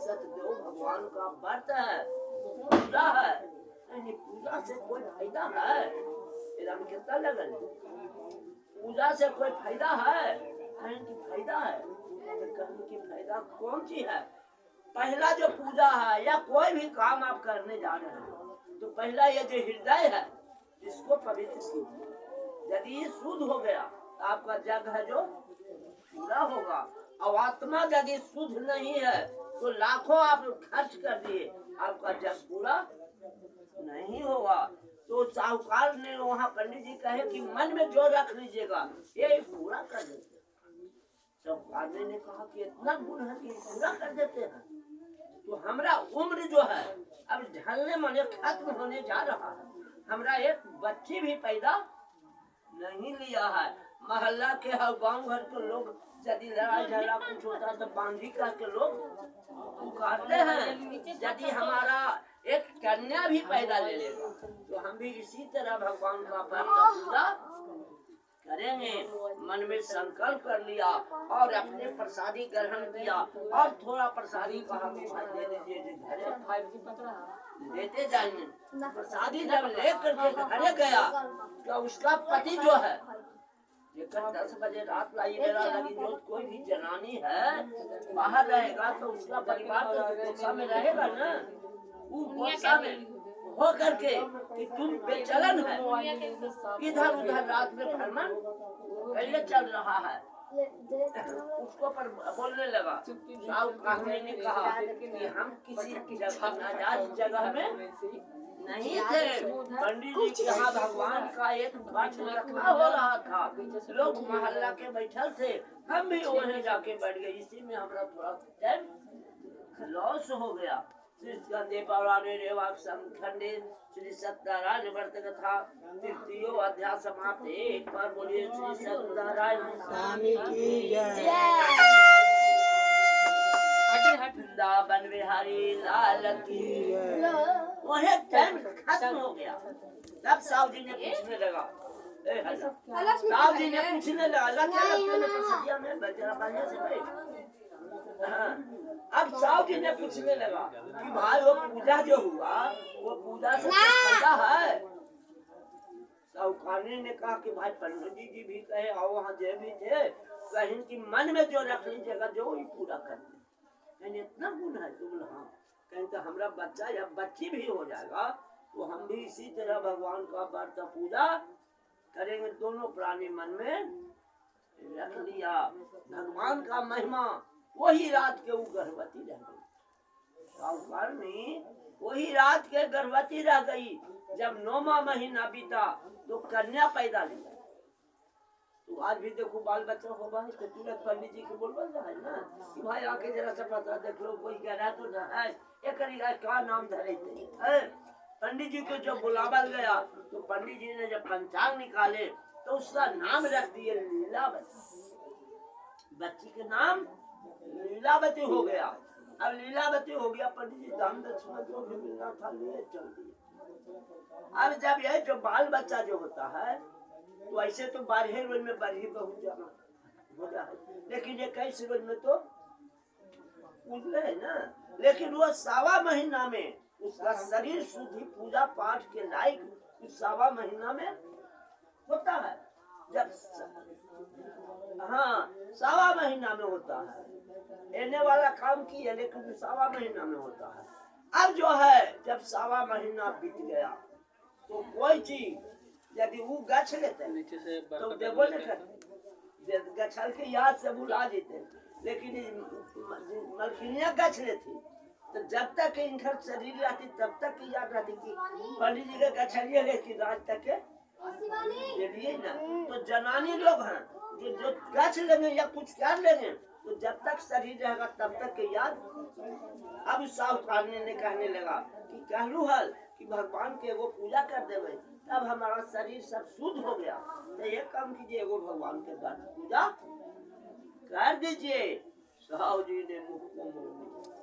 सतदेव भगवान का व्रत है, पूजा है। पूजा से कोई फायदा है? कितना लगन पूजा से कोई फायदा है? कि फायदा है कि फायदा कौन सी है? पहला जो पूजा है या कोई भी काम आप करने जा रहे हैं तो पहला ये जो हृदय है इसको पवित्र कीजिए। यदि ये शुद्ध हो गया तो आपका जग है जो पूरा होगा। और आत्मा यदि शुद्ध नहीं है तो लाखों आप खर्च कर दिए, आपका जग पूरा नहीं होगा। तो साहूकार ने वहाँ पंडित जी कहे कि मन में जो रख लीजिएगा ये पूरा कर देते। साहूकार ने कहा कि इतना गुण है कि पूरा कर देते हैं। तो हमारा उम्र जो है अब ढलने माने खत्म होने जा रहा है। हमारा एक बच्ची भी पैदा नहीं लिया है। मोहल्ला के गांव घर के लोग यदि लड़ाई झगड़ा कुछ होता है तो बांधी करके लोग पुकारते हैं। यदि हमारा एक कन्या भी पैदा ले लेगा तो हम भी इसी तरह भगवान का व्रत पूजा करेंगे। मन में संकल्प कर लिया और अपने प्रसादी ग्रहण किया और थोड़ा प्रसादी कहा दे दीजिए, लेते जाएंगे। प्रसादी जब लेकर के घरे गया तो उसका पति जो है 10 बजे रात लाई मेरा लगी जो कोई भी जनानी है बाहर रहेगा तो उसका परिवार तो गुस्सा में रहेगा ना। वो गुस्सा में हो करके कि तुम बेचलन है, इधर उधर रात में भ्रमण पहले चल रहा है, उसको पर बोलने लगा। साहब ने कहा कि हम किसी नाजायज जगह में नहीं थे। पंडित जी के यहाँ भगवान का एक व्रत रखा हो रहा था, लोग मोहल्ला के बैठल थे, हम भी वहीं जाके बैठ गए। इसी में हमारा थोड़ा टाइम लॉस हो गया। श्री सत्यनारायण व्रत कथा तृतीय अध्याय समाप्त। एक बार बोलिए श्री सत्यनारायण स्वामी की जय। वृंदावन बिहारी लाल की। वही टाइम खत्म हो गया। तब साहब जी ने पूछने लगा, साहब जी ने पूछने लगा अब साहब जी ने पूछने लगा कि भाई वो पूजा जो हुआ वो पूजा से फायदा है? साहूकार ने कहा कि भाई पंडित जी भी कहे और वहाँ जो भी थे कहीं कि मन में जो रख लीजिएगा जो वही पूरा करते। इतना गुण है तुम। हाँ कहीं तो हमारा बच्चा या बच्ची भी हो जाएगा तो हम भी इसी तरह भगवान का व्रत पूजा करेंगे। दोनों प्राणी मन में रख लिया। भगवान का महिमा। वही रात के वो गर्भवती रह गई। साहूकार में वही रात के गर्भवती रह गई। जब 9वां महीना बीता तो कन्या पैदा लिया। तो आज भी देखो बाल बच्चा होगा तो तुरंत पंडित जी को बोलवा है ना कि भाई आके जरा सा पता देख लो कोई कह रहा तो ना है एक का नाम धरे थे। पंडित जी को जब बुलावल गया तो पंडित जी ने जब पंचांग निकाले तो उसका नाम रख दिए लीलावती। बच्ची के नाम लीलावती हो गया। अब लीलावती हो गया, पंडित जी दान दक्षिणा जो भी मिलना था लिए चल दिए। अब जब यह जो बाल बच्चा जो होता है तो ऐसे तो 12 रोज में बढ़ी बहुत जाना हो जाए, लेकिन ये 21 रोज में तो उजले है ना। लेकिन वो 1.25 महीना में उसका शरीर शुद्धि पूजा पाठ के लायक उस 1.25 महीना में होता है। जब हाँ 1.25 महीना में होता है। लेने वाला काम की है लेकिन 1.25 महीना में होता है। अब जो है जब 1.25 महीना बीत गया तो कोई चीज यदि वो गछ लेते तो देखो गछल के याद से भुला देते, लेकिन मलकिनिया गछ लेती तो जब तक इनका शरीर रहती तब तक याद रहती कि पंडित जी का गछलिए लेकिन रात तक लिए ना। तो जनानी लोग हैं जो गछ लेंगे या कुछ कर लेंगे तो जब तक शरीर रहेगा तब तक के याद। अब साहूकार ने कहने लगा कि कहलू हल कि भगवान के वो पूजा कर देवे तब हमारा शरीर सब शुद्ध हो गया। तो एक काम कीजिए वो भगवान के पूजा कर दीजिए। साहू जी ने मुख को मोड़ दिया।